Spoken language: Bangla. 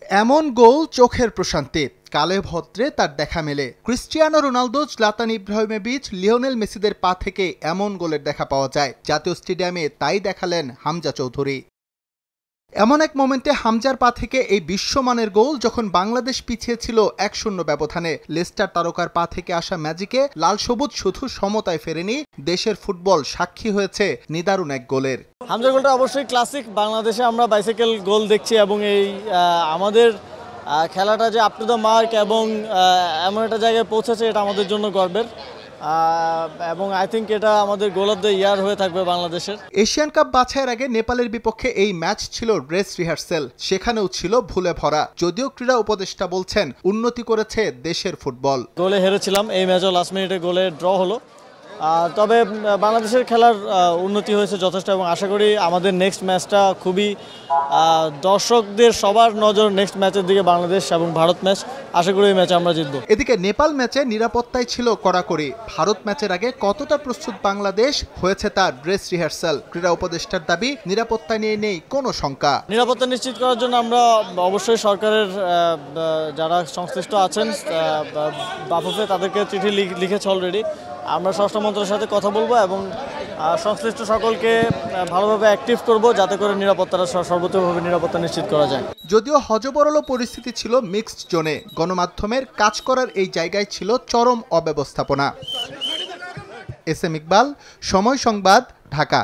এমন গোল চোখের প্রশান্তি, কালে ভদ্রে তার দেখা মেলে। ক্রিস্টিয়ানো রোনালদো, জলাতান ইব্রাহিমোভিচ, লিওনেল মেসিদের পা থেকে এমন গোলের দেখা পাওয়া যায় জাতীয় স্টেডিয়ামে, তাই দেখালেন হামজা চৌধুরী। এমন এক মোমেন্টে হামজার পা থেকে এই বিশ্বমানের গোল, যখন বাংলাদেশ পিছিয়ে ছিল 1-0 ব্যবধানে। লেস্টার তারকার পা থেকে আসা ম্যাজিকে লাল সবুজ শুধু সমতায় ফেরেনি, দেশের ফুটবল সাক্ষী হয়েছে নিদারুণ এক গোলের। হামজার গোলটা অবশ্যই ক্লাসিক। বাংলাদেশে আমরা বাইসাইকেল গোল দেখছি এবং এই আমাদের খেলাটা যে আপ টু দ্য মার্ক এবং এমন একটা জায়গায় পৌঁছেছে, এটা আমাদের জন্য গর্বের এবং আই থিঙ্ক এটা আমাদের গোল অফ দ্য ইয়ার হয়ে থাকবে বাংলাদেশের। এশিয়ান কাপ বাছাইয়ের আগে নেপালের বিপক্ষে এই ম্যাচ ছিল ড্রেস রিহার্সেল, সেখানেও ছিল ভুলে ভরা। যদিও ক্রীড়া উপদেষ্টা বলছেন উন্নতি করেছে দেশের ফুটবল। গোলে হেরেছিলাম, এই ম্যাচও লাস্ট মিনিটে গোলে ড্র হলো, তবে বাংলাদেশের খেলার উন্নতি হয়েছে যথেষ্ট এবং আশা করি আমাদের নেক্সট ম্যাচটা খুবই দর্শকদের সবার নজর নেক্সট ম্যাচের দিকে, বাংলাদেশ এবং ভারত ম্যাচ। আশা করি এই ম্যাচে আমরা জিতবো। এদিকে নেপাল ম্যাচে নিরাপত্তায় ছিল কড়াকড়ি। ভারত ম্যাচের আগে কতটা প্রস্তুত বাংলাদেশ হয়েছে তার ড্রেস রিহার্সাল। ক্রীড়া উপদেষ্টার দাবি, নিরাপত্তা নিয়ে নেই কোনো শঙ্কা। নিরাপত্তা নিশ্চিত করার জন্য আমরা অবশ্যই সরকারের যারা সংশ্লিষ্ট আছেন বাফুফে, তাদেরকে চিঠি লিখেছে অলরেডি। আমরা স্বরাষ্ট্র মন্ত্রণালয়ের সাথে কথা বলবো এবং সংশ্লিষ্ট সকলকে ভালোভাবে অ্যাক্টিভ করব, যাতে করে নিরাপত্তাটা সর্বোচ্চভাবে নিরাপত্তা নিশ্চিত করা যায়। যদিও হযবরল পরিস্থিতি ছিল মিক্সড জোনে, গণমাধ্যমের কাজ করার এই জায়গায় ছিল চরম অব্যবস্থাপনা। এস এম ইকবাল, সময় সংবাদ, ঢাকা।